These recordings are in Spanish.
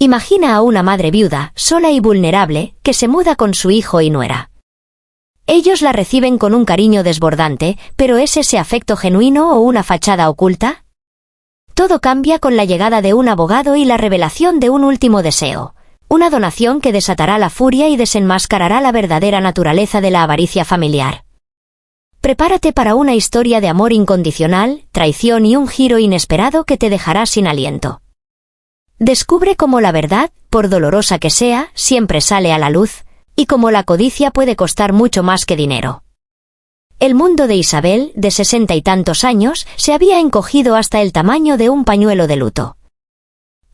Imagina a una madre viuda, sola y vulnerable, que se muda con su hijo y nuera. Ellos la reciben con un cariño desbordante, pero ¿es ese afecto genuino o una fachada oculta? Todo cambia con la llegada de un abogado y la revelación de un último deseo. Una donación que desatará la furia y desenmascarará la verdadera naturaleza de la avaricia familiar. Prepárate para una historia de amor incondicional, traición y un giro inesperado que te dejará sin aliento. Descubre cómo la verdad, por dolorosa que sea, siempre sale a la luz, y cómo la codicia puede costar mucho más que dinero. El mundo de Isabel, de 60 y tantos años, se había encogido hasta el tamaño de un pañuelo de luto.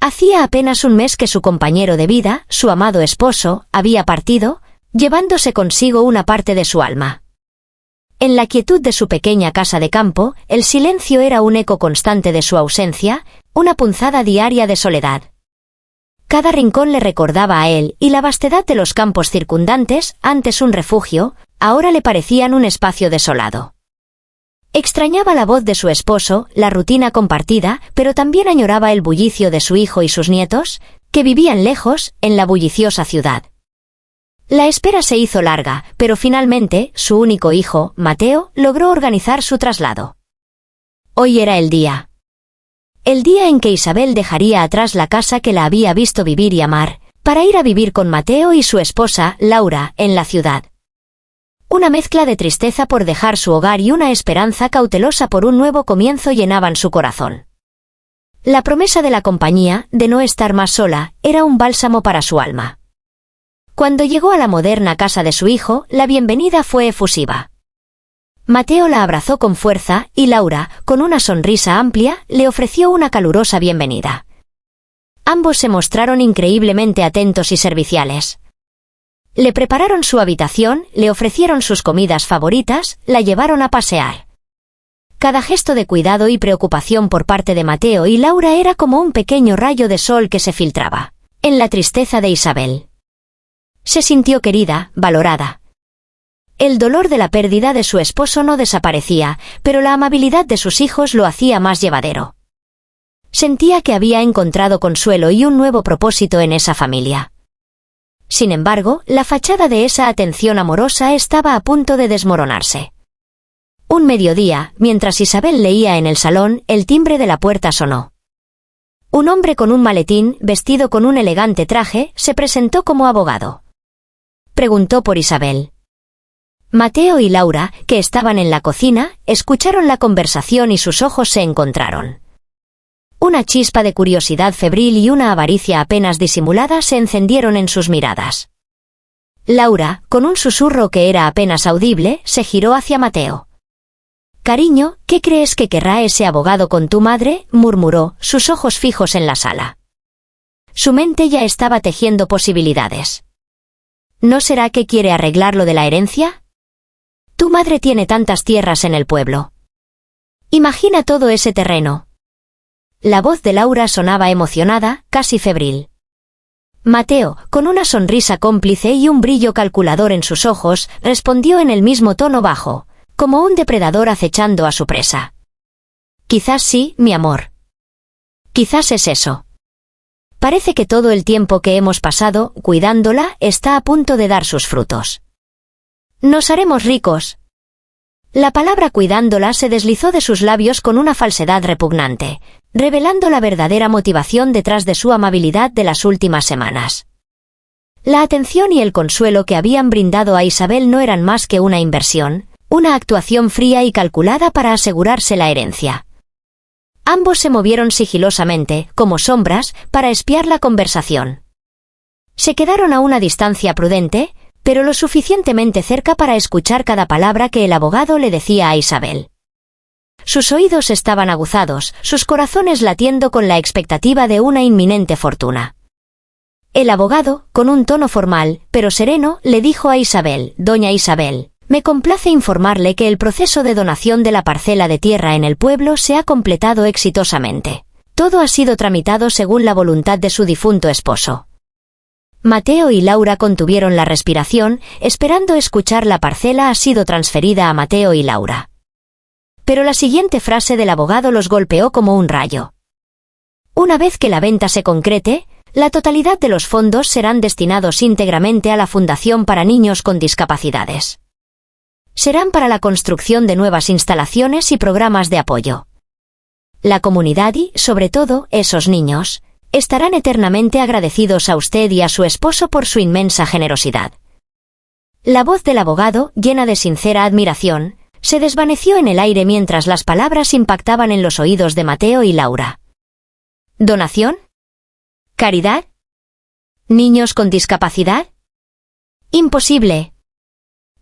Hacía apenas un mes que su compañero de vida, su amado esposo, había partido, llevándose consigo una parte de su alma. En la quietud de su pequeña casa de campo, el silencio era un eco constante de su ausencia, una punzada diaria de soledad. Cada rincón le recordaba a él, y la vastedad de los campos circundantes, antes un refugio, ahora le parecían un espacio desolado. Extrañaba la voz de su esposo, la rutina compartida, pero también añoraba el bullicio de su hijo y sus nietos, que vivían lejos, en la bulliciosa ciudad. La espera se hizo larga, pero finalmente, su único hijo, Mateo, logró organizar su traslado. Hoy era el día. El día en que Isabel dejaría atrás la casa que la había visto vivir y amar, para ir a vivir con Mateo y su esposa, Laura, en la ciudad. Una mezcla de tristeza por dejar su hogar y una esperanza cautelosa por un nuevo comienzo llenaban su corazón. La promesa de la compañía, de no estar más sola, era un bálsamo para su alma. Cuando llegó a la moderna casa de su hijo, la bienvenida fue efusiva. Mateo la abrazó con fuerza, y Laura, con una sonrisa amplia, le ofreció una calurosa bienvenida. Ambos se mostraron increíblemente atentos y serviciales. Le prepararon su habitación, le ofrecieron sus comidas favoritas, la llevaron a pasear. Cada gesto de cuidado y preocupación por parte de Mateo y Laura era como un pequeño rayo de sol que se filtraba en la tristeza de Isabel. Se sintió querida, valorada. El dolor de la pérdida de su esposo no desaparecía, pero la amabilidad de sus hijos lo hacía más llevadero. Sentía que había encontrado consuelo y un nuevo propósito en esa familia. Sin embargo, la fachada de esa atención amorosa estaba a punto de desmoronarse. Un mediodía, mientras Isabel leía en el salón, el timbre de la puerta sonó. Un hombre con un maletín, vestido con un elegante traje, se presentó como abogado. Preguntó por Isabel. Mateo y Laura, que estaban en la cocina, escucharon la conversación y sus ojos se encontraron. Una chispa de curiosidad febril y una avaricia apenas disimulada se encendieron en sus miradas. Laura, con un susurro que era apenas audible, se giró hacia Mateo. «Cariño, ¿qué crees que querrá ese abogado con tu madre?», murmuró, sus ojos fijos en la sala. Su mente ya estaba tejiendo posibilidades. «¿No será que quiere arreglar lo de la herencia? Tu madre tiene tantas tierras en el pueblo. Imagina todo ese terreno». La voz de Laura sonaba emocionada, casi febril. Mateo, con una sonrisa cómplice y un brillo calculador en sus ojos, respondió en el mismo tono bajo, como un depredador acechando a su presa. «Quizás sí, mi amor. Quizás es eso. Parece que todo el tiempo que hemos pasado, cuidándola, está a punto de dar sus frutos. Nos haremos ricos». La palabra cuidándola se deslizó de sus labios con una falsedad repugnante, revelando la verdadera motivación detrás de su amabilidad de las últimas semanas. La atención y el consuelo que habían brindado a Isabel no eran más que una inversión, una actuación fría y calculada para asegurarse la herencia. Ambos se movieron sigilosamente, como sombras, para espiar la conversación. Se quedaron a una distancia prudente, pero lo suficientemente cerca para escuchar cada palabra que el abogado le decía a Isabel. Sus oídos estaban aguzados, sus corazones latiendo con la expectativa de una inminente fortuna. El abogado, con un tono formal, pero sereno, le dijo a Isabel: «Doña Isabel, me complace informarle que el proceso de donación de la parcela de tierra en el pueblo se ha completado exitosamente. Todo ha sido tramitado según la voluntad de su difunto esposo». Mateo y Laura contuvieron la respiración, esperando escuchar «la parcela ha sido transferida a Mateo y Laura». Pero la siguiente frase del abogado los golpeó como un rayo. «Una vez que la venta se concrete, la totalidad de los fondos serán destinados íntegramente a la Fundación para Niños con Discapacidades. Serán para la construcción de nuevas instalaciones y programas de apoyo. La comunidad y, sobre todo, esos niños, estarán eternamente agradecidos a usted y a su esposo por su inmensa generosidad. La voz del abogado, llena de sincera admiración, se desvaneció en el aire mientras las palabras impactaban en los oídos de Mateo y Laura. ¿Donación? ¿Caridad? ¿Niños con discapacidad? Imposible.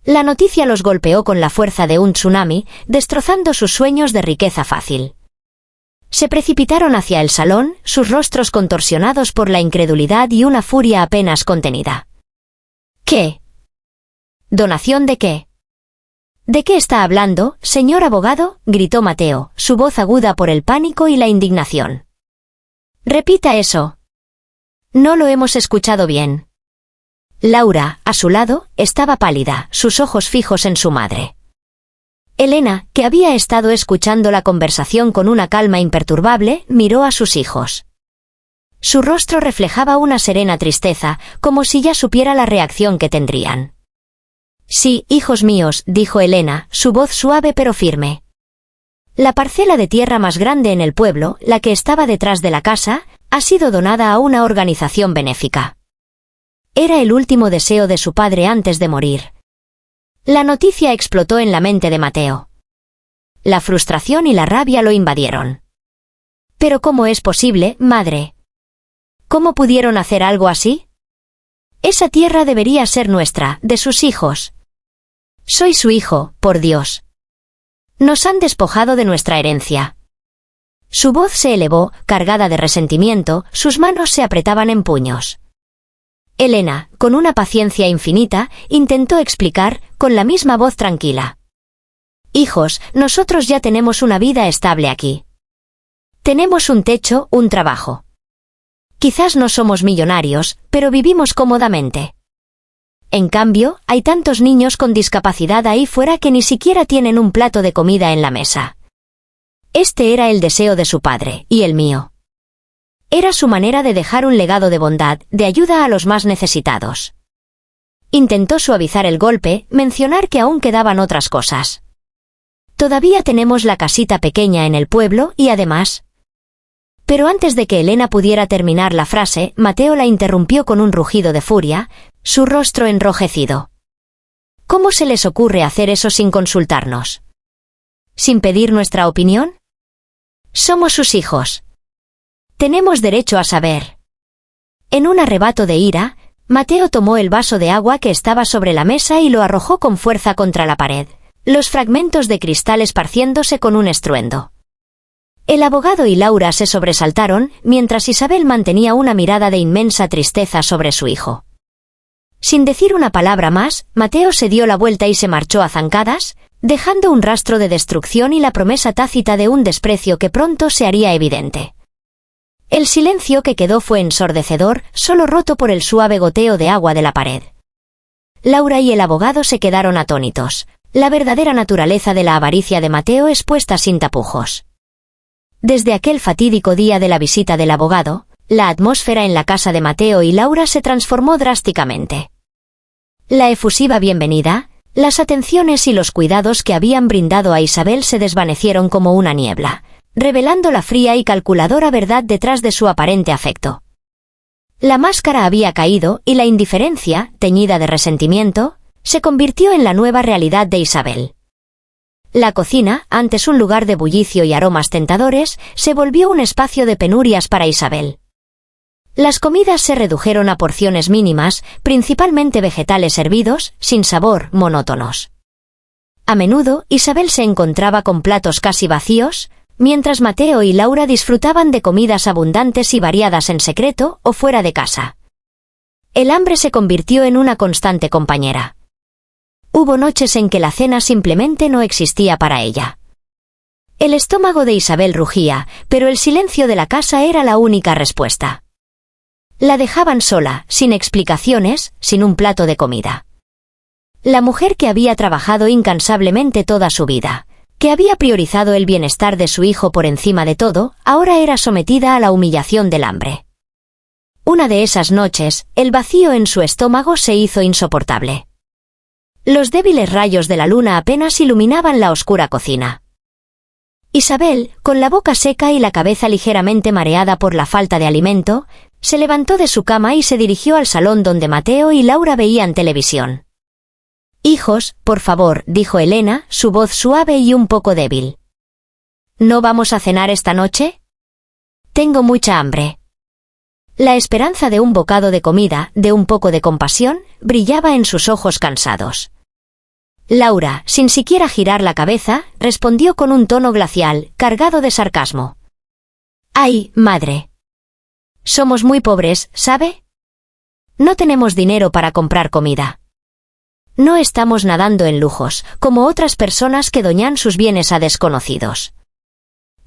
La noticia los golpeó con la fuerza de un tsunami, destrozando sus sueños de riqueza fácil. Se precipitaron hacia el salón, sus rostros contorsionados por la incredulidad y una furia apenas contenida. ¿Qué? ¿Donación de qué? ¿De qué está hablando, señor abogado?, gritó Mateo, su voz aguda por el pánico y la indignación. Repita eso. No lo hemos escuchado bien. Laura, a su lado, estaba pálida, sus ojos fijos en su madre. Elena, que había estado escuchando la conversación con una calma imperturbable, miró a sus hijos. Su rostro reflejaba una serena tristeza, como si ya supiera la reacción que tendrían. Sí, hijos míos, dijo Elena, su voz suave pero firme. La parcela de tierra más grande en el pueblo, la que estaba detrás de la casa, ha sido donada a una organización benéfica. Era el último deseo de su padre antes de morir. La noticia explotó en la mente de Mateo. La frustración y la rabia lo invadieron. ¿Pero cómo es posible, madre? ¿Cómo pudieron hacer algo así? Esa tierra debería ser nuestra, de sus hijos. Soy su hijo, por Dios. Nos han despojado de nuestra herencia. Su voz se elevó, cargada de resentimiento, sus manos se apretaban en puños. Elena, con una paciencia infinita, intentó explicar, con la misma voz tranquila. Hijos, nosotros ya tenemos una vida estable aquí. Tenemos un techo, un trabajo. Quizás no somos millonarios, pero vivimos cómodamente. En cambio, hay tantos niños con discapacidad ahí fuera que ni siquiera tienen un plato de comida en la mesa. Este era el deseo de su padre, y el mío. Era su manera de dejar un legado de bondad, de ayuda a los más necesitados. Intentó suavizar el golpe, mencionar que aún quedaban otras cosas. Todavía tenemos la casita pequeña en el pueblo y además... Pero antes de que Elena pudiera terminar la frase, Mateo la interrumpió con un rugido de furia, su rostro enrojecido. ¿Cómo se les ocurre hacer eso sin consultarnos? ¿Sin pedir nuestra opinión? Somos sus hijos. Tenemos derecho a saber. En un arrebato de ira, Mateo tomó el vaso de agua que estaba sobre la mesa y lo arrojó con fuerza contra la pared, los fragmentos de cristal esparciéndose con un estruendo. El abogado y Laura se sobresaltaron, mientras Isabel mantenía una mirada de inmensa tristeza sobre su hijo. Sin decir una palabra más, Mateo se dio la vuelta y se marchó a zancadas, dejando un rastro de destrucción y la promesa tácita de un desprecio que pronto se haría evidente. El silencio que quedó fue ensordecedor, solo roto por el suave goteo de agua de la pared. Laura y el abogado se quedaron atónitos, la verdadera naturaleza de la avaricia de Mateo expuesta sin tapujos. Desde aquel fatídico día de la visita del abogado, la atmósfera en la casa de Mateo y Laura se transformó drásticamente. La efusiva bienvenida, las atenciones y los cuidados que habían brindado a Isabel se desvanecieron como una niebla, revelando la fría y calculadora verdad detrás de su aparente afecto. La máscara había caído y la indiferencia, teñida de resentimiento, se convirtió en la nueva realidad de Isabel. La cocina, antes un lugar de bullicio y aromas tentadores, se volvió un espacio de penurias para Isabel. Las comidas se redujeron a porciones mínimas, principalmente vegetales hervidos, sin sabor, monótonos. A menudo, Isabel se encontraba con platos casi vacíos, mientras Mateo y Laura disfrutaban de comidas abundantes y variadas en secreto o fuera de casa. El hambre se convirtió en una constante compañera. Hubo noches en que la cena simplemente no existía para ella. El estómago de Isabel rugía, pero el silencio de la casa era la única respuesta. La dejaban sola, sin explicaciones, sin un plato de comida. La mujer que había trabajado incansablemente toda su vida, que había priorizado el bienestar de su hijo por encima de todo, ahora era sometida a la humillación del hambre. Una de esas noches, el vacío en su estómago se hizo insoportable. Los débiles rayos de la luna apenas iluminaban la oscura cocina. Isabel, con la boca seca y la cabeza ligeramente mareada por la falta de alimento, se levantó de su cama y se dirigió al salón donde Mateo y Laura veían televisión. «Hijos, por favor», dijo Elena, su voz suave y un poco débil. «¿No vamos a cenar esta noche? Tengo mucha hambre». La esperanza de un bocado de comida, de un poco de compasión, brillaba en sus ojos cansados. Laura, sin siquiera girar la cabeza, respondió con un tono glacial, cargado de sarcasmo. «Ay, madre. Somos muy pobres, ¿sabe? No tenemos dinero para comprar comida. No estamos nadando en lujos, como otras personas que doñan sus bienes a desconocidos».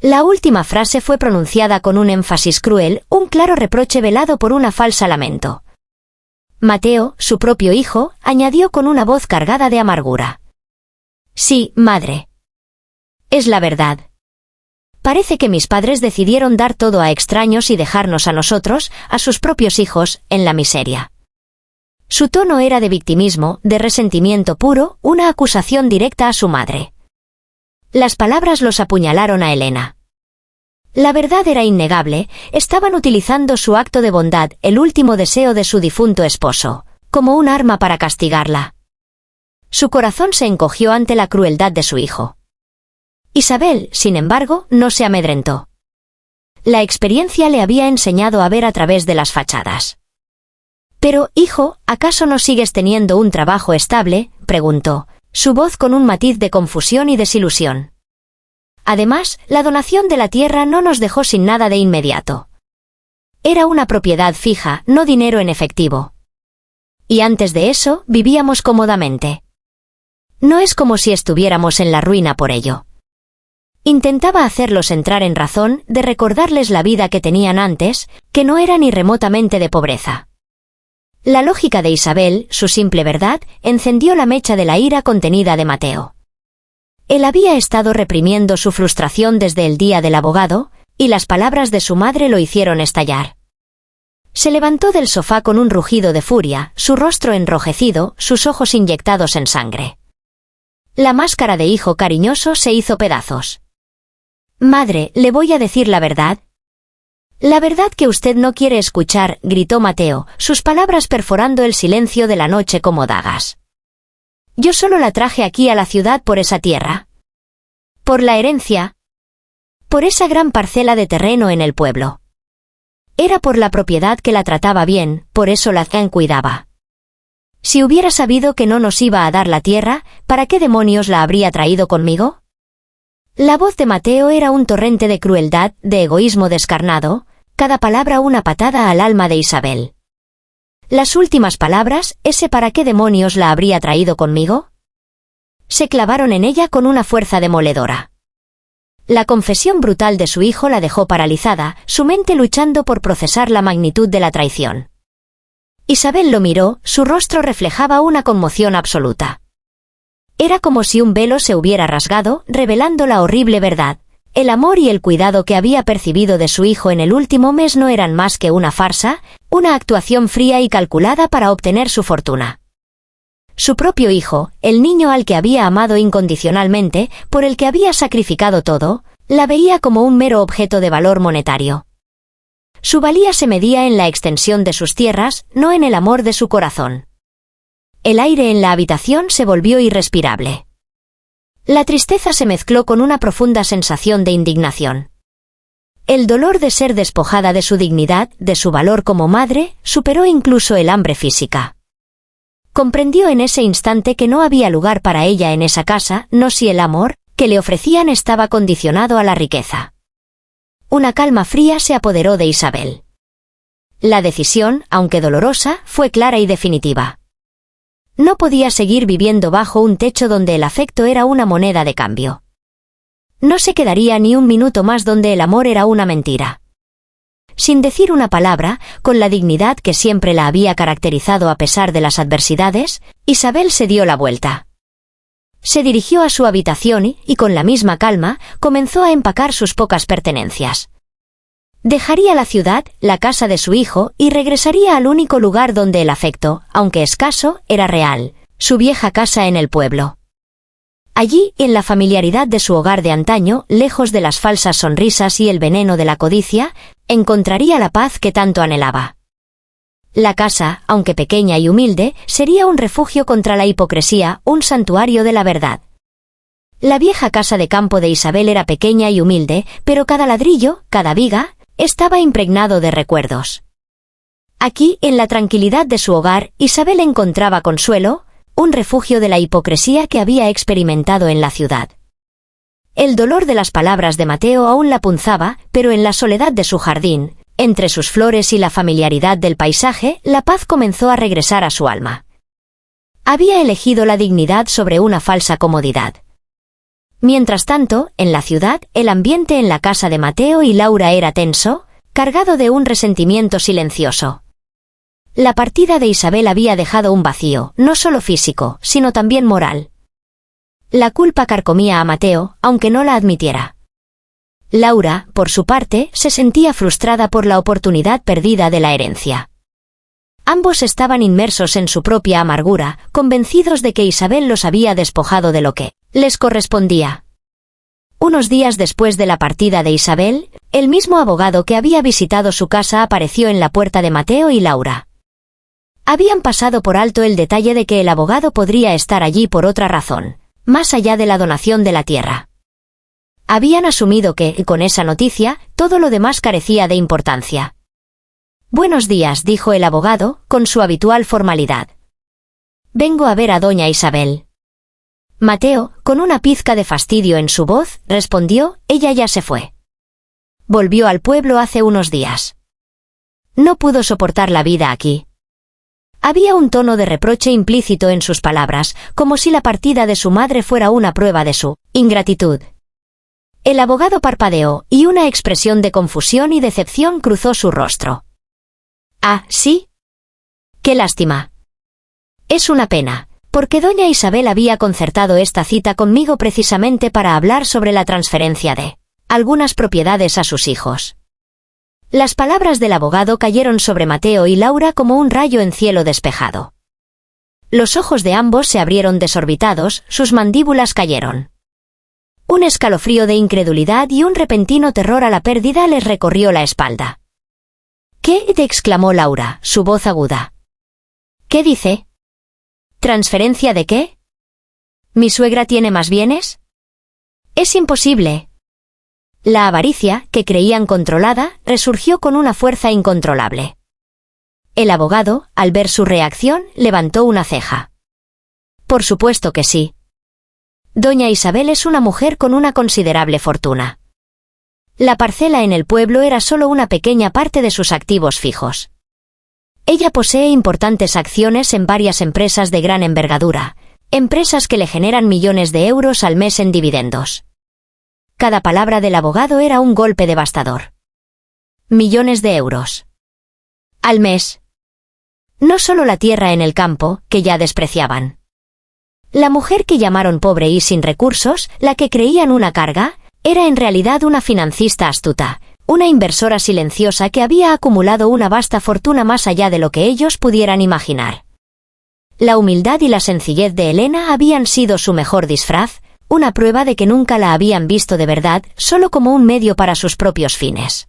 La última frase fue pronunciada con un énfasis cruel, un claro reproche velado por una falsa lamento. Mateo, su propio hijo, añadió con una voz cargada de amargura. «Sí, madre. Es la verdad. Parece que mis padres decidieron dar todo a extraños y dejarnos a nosotros, a sus propios hijos, en la miseria». Su tono era de victimismo, de resentimiento puro, una acusación directa a su madre. Las palabras los apuñalaron a Elena. La verdad era innegable, estaban utilizando su acto de bondad, el último deseo de su difunto esposo, como un arma para castigarla. Su corazón se encogió ante la crueldad de su hijo. Isabel, sin embargo, no se amedrentó. La experiencia le había enseñado a ver a través de las fachadas. «Pero, hijo, ¿acaso no sigues teniendo un trabajo estable?», preguntó, su voz con un matiz de confusión y desilusión. Además, la donación de la tierra no nos dejó sin nada de inmediato. Era una propiedad fija, no dinero en efectivo. Y antes de eso, vivíamos cómodamente. No es como si estuviéramos en la ruina por ello. Intentaba hacerlos entrar en razón, de recordarles la vida que tenían antes, que no era ni remotamente de pobreza. La lógica de Isabel, su simple verdad, encendió la mecha de la ira contenida de Mateo. Él había estado reprimiendo su frustración desde el día del abogado, y las palabras de su madre lo hicieron estallar. Se levantó del sofá con un rugido de furia, su rostro enrojecido, sus ojos inyectados en sangre. La máscara de hijo cariñoso se hizo pedazos. «Madre, le voy a decir la verdad». «La verdad que usted no quiere escuchar», gritó Mateo, sus palabras perforando el silencio de la noche como dagas. «Yo solo la traje aquí a la ciudad por esa tierra. Por la herencia. Por esa gran parcela de terreno en el pueblo. Era por la propiedad que la trataba bien, por eso la cuidaba. Si hubiera sabido que no nos iba a dar la tierra, ¿para qué demonios la habría traído conmigo?». La voz de Mateo era un torrente de crueldad, de egoísmo descarnado, cada palabra una patada al alma de Isabel. Las últimas palabras, ese «¿para qué demonios la habría traído conmigo?», se clavaron en ella con una fuerza demoledora. La confesión brutal de su hijo la dejó paralizada, su mente luchando por procesar la magnitud de la traición. Isabel lo miró, su rostro reflejaba una conmoción absoluta. Era como si un velo se hubiera rasgado, revelando la horrible verdad. El amor y el cuidado que había percibido de su hijo en el último mes no eran más que una farsa, una actuación fría y calculada para obtener su fortuna. Su propio hijo, el niño al que había amado incondicionalmente, por el que había sacrificado todo, la veía como un mero objeto de valor monetario. Su valía se medía en la extensión de sus tierras, no en el amor de su corazón. El aire en la habitación se volvió irrespirable. La tristeza se mezcló con una profunda sensación de indignación. El dolor de ser despojada de su dignidad, de su valor como madre, superó incluso el hambre física. Comprendió en ese instante que no había lugar para ella en esa casa, no si el amor que le ofrecían estaba condicionado a la riqueza. Una calma fría se apoderó de Isabel. La decisión, aunque dolorosa, fue clara y definitiva. No podía seguir viviendo bajo un techo donde el afecto era una moneda de cambio. No se quedaría ni un minuto más donde el amor era una mentira. Sin decir una palabra, con la dignidad que siempre la había caracterizado a pesar de las adversidades, Isabel se dio la vuelta. Se dirigió a su habitación y, con la misma calma, comenzó a empacar sus pocas pertenencias. Dejaría la ciudad, la casa de su hijo, y regresaría al único lugar donde el afecto, aunque escaso, era real, su vieja casa en el pueblo. Allí, en la familiaridad de su hogar de antaño, lejos de las falsas sonrisas y el veneno de la codicia, encontraría la paz que tanto anhelaba. La casa, aunque pequeña y humilde, sería un refugio contra la hipocresía, un santuario de la verdad. La vieja casa de campo de Isabel era pequeña y humilde, pero cada ladrillo, cada viga, estaba impregnado de recuerdos. Aquí, en la tranquilidad de su hogar, Isabel encontraba consuelo, un refugio de la hipocresía que había experimentado en la ciudad. El dolor de las palabras de Mateo aún la punzaba, pero en la soledad de su jardín, entre sus flores y la familiaridad del paisaje, la paz comenzó a regresar a su alma. Había elegido la dignidad sobre una falsa comodidad. Mientras tanto, en la ciudad, el ambiente en la casa de Mateo y Laura era tenso, cargado de un resentimiento silencioso. La partida de Isabel había dejado un vacío, no solo físico, sino también moral. La culpa carcomía a Mateo, aunque no la admitiera. Laura, por su parte, se sentía frustrada por la oportunidad perdida de la herencia. Ambos estaban inmersos en su propia amargura, convencidos de que Isabel los había despojado de lo que les correspondía. Unos días después de la partida de Isabel, el mismo abogado que había visitado su casa apareció en la puerta de Mateo y Laura. Habían pasado por alto el detalle de que el abogado podría estar allí por otra razón, más allá de la donación de la tierra. Habían asumido que, con esa noticia, todo lo demás carecía de importancia. «Buenos días», dijo el abogado, con su habitual formalidad. «Vengo a ver a doña Isabel». Mateo, con una pizca de fastidio en su voz, respondió: «Ella ya se fue. Volvió al pueblo hace unos días. No pudo soportar la vida aquí». Había un tono de reproche implícito en sus palabras, como si la partida de su madre fuera una prueba de su ingratitud. El abogado parpadeó, y una expresión de confusión y decepción cruzó su rostro. «Ah, ¿sí? Qué lástima. Es una pena, porque doña Isabel había concertado esta cita conmigo precisamente para hablar sobre la transferencia de algunas propiedades a sus hijos». Las palabras del abogado cayeron sobre Mateo y Laura como un rayo en cielo despejado. Los ojos de ambos se abrieron desorbitados, sus mandíbulas cayeron. Un escalofrío de incredulidad y un repentino terror a la pérdida les recorrió la espalda. «¿Qué?», exclamó Laura, su voz aguda. «¿Qué dice? ¿Transferencia de qué? ¿Mi suegra tiene más bienes? Es imposible». La avaricia, que creían controlada, resurgió con una fuerza incontrolable. El abogado, al ver su reacción, levantó una ceja. «Por supuesto que sí. Doña Isabel es una mujer con una considerable fortuna. La parcela en el pueblo era solo una pequeña parte de sus activos fijos. Ella posee importantes acciones en varias empresas de gran envergadura, empresas que le generan millones de euros al mes en dividendos». Cada palabra del abogado era un golpe devastador. Millones de euros. Al mes. No solo la tierra en el campo, que ya despreciaban. La mujer que llamaron pobre y sin recursos, la que creían una carga, era en realidad una financista astuta, una inversora silenciosa que había acumulado una vasta fortuna más allá de lo que ellos pudieran imaginar. La humildad y la sencillez de Elena habían sido su mejor disfraz, una prueba de que nunca la habían visto de verdad, solo como un medio para sus propios fines.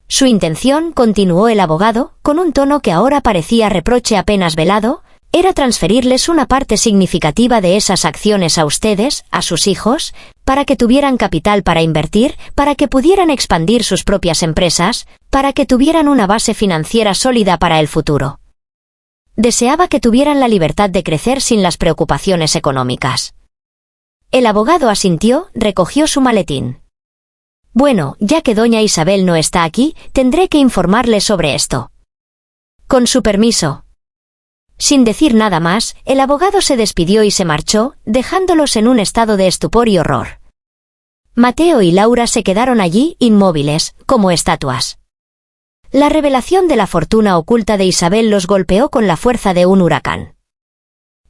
Su intención, continuó el abogado, con un tono que ahora parecía reproche apenas velado, era transferirles una parte significativa de esas acciones a ustedes, a sus hijos, para que tuvieran capital para invertir, para que pudieran expandir sus propias empresas, para que tuvieran una base financiera sólida para el futuro. Deseaba que tuvieran la libertad de crecer sin las preocupaciones económicas. El abogado asintió, recogió su maletín. «Bueno, ya que doña Isabel no está aquí, tendré que informarle sobre esto. Con su permiso». Sin decir nada más, el abogado se despidió y se marchó, dejándolos en un estado de estupor y horror. Mateo y Laura se quedaron allí, inmóviles, como estatuas. La revelación de la fortuna oculta de Isabel los golpeó con la fuerza de un huracán.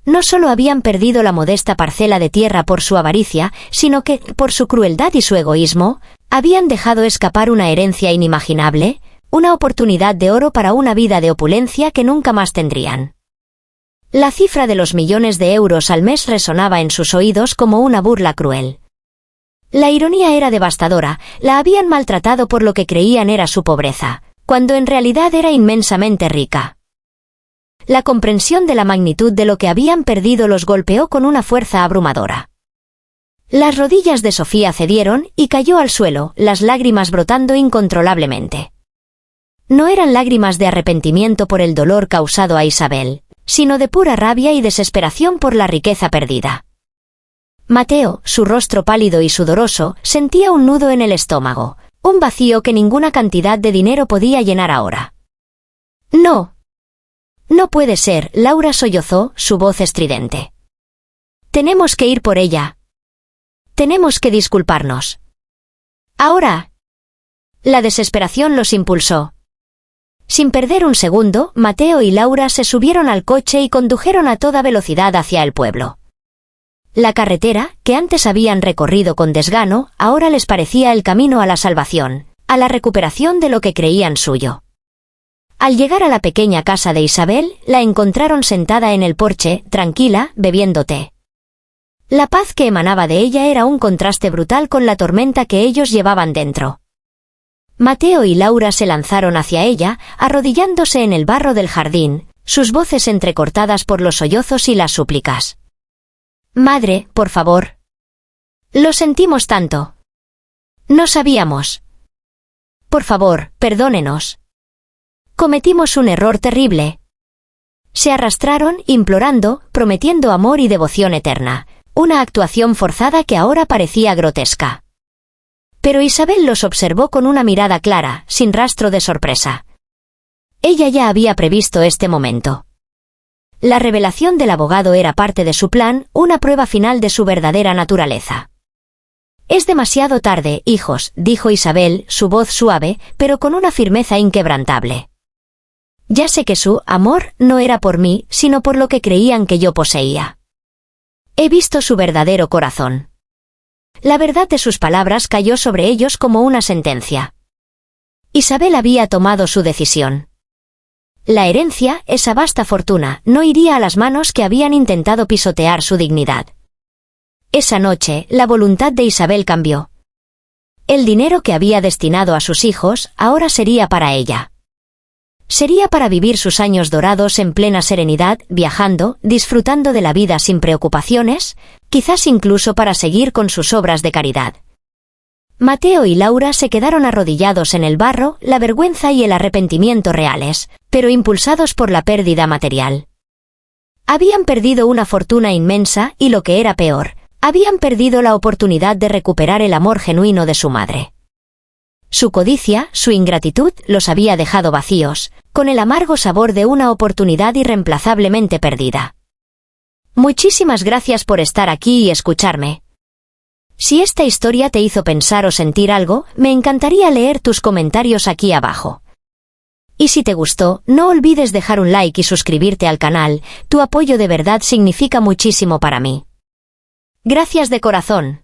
No solo habían perdido la modesta parcela de tierra por su avaricia, sino que, por su crueldad y su egoísmo, Habían dejado escapar una herencia inimaginable, una oportunidad de oro para una vida de opulencia que nunca más tendrían. La cifra de los millones de euros al mes resonaba en sus oídos como una burla cruel. La ironía era devastadora, la habían maltratado por lo que creían era su pobreza, cuando en realidad era inmensamente rica. La comprensión de la magnitud de lo que habían perdido los golpeó con una fuerza abrumadora. Las rodillas de Sofía cedieron y cayó al suelo, las lágrimas brotando incontrolablemente. No eran lágrimas de arrepentimiento por el dolor causado a Isabel, sino de pura rabia y desesperación por la riqueza perdida. Mateo, su rostro pálido y sudoroso, sentía un nudo en el estómago, un vacío que ninguna cantidad de dinero podía llenar ahora. «No. No puede ser», Laura sollozó, su voz estridente. «Tenemos que ir por ella. Tenemos que disculparnos. Ahora». La desesperación los impulsó. Sin perder un segundo, Mateo y Laura se subieron al coche y condujeron a toda velocidad hacia el pueblo. La carretera, que antes habían recorrido con desgano, ahora les parecía el camino a la salvación, a la recuperación de lo que creían suyo. Al llegar a la pequeña casa de Isabel, la encontraron sentada en el porche, tranquila, bebiendo té. La paz que emanaba de ella era un contraste brutal con la tormenta que ellos llevaban dentro. Mateo y Laura se lanzaron hacia ella, arrodillándose en el barro del jardín, sus voces entrecortadas por los sollozos y las súplicas. «Madre, por favor. Lo sentimos tanto. No sabíamos. Por favor, perdónenos. Cometimos un error terrible». Se arrastraron, implorando, prometiendo amor y devoción eterna, una actuación forzada que ahora parecía grotesca. Pero Isabel los observó con una mirada clara, sin rastro de sorpresa. Ella ya había previsto este momento. La revelación del abogado era parte de su plan, una prueba final de su verdadera naturaleza. «Es demasiado tarde, hijos», dijo Isabel, su voz suave, pero con una firmeza inquebrantable. «Ya sé que su amor no era por mí, sino por lo que creían que yo poseía. He visto su verdadero corazón». La verdad de sus palabras cayó sobre ellos como una sentencia. Isabel había tomado su decisión. La herencia, esa vasta fortuna, no iría a las manos que habían intentado pisotear su dignidad. Esa noche, la voluntad de Isabel cambió. El dinero que había destinado a sus hijos, ahora sería para ella. Sería para vivir sus años dorados en plena serenidad, viajando, disfrutando de la vida sin preocupaciones, quizás incluso para seguir con sus obras de caridad. Mateo y Laura se quedaron arrodillados en el barro, la vergüenza y el arrepentimiento reales, pero impulsados por la pérdida material. Habían perdido una fortuna inmensa y, lo que era peor, habían perdido la oportunidad de recuperar el amor genuino de su madre. Su codicia, su ingratitud, los había dejado vacíos, con el amargo sabor de una oportunidad irreemplazablemente perdida. Muchísimas gracias por estar aquí y escucharme. Si esta historia te hizo pensar o sentir algo, me encantaría leer tus comentarios aquí abajo. Y si te gustó, no olvides dejar un like y suscribirte al canal, tu apoyo de verdad significa muchísimo para mí. Gracias de corazón.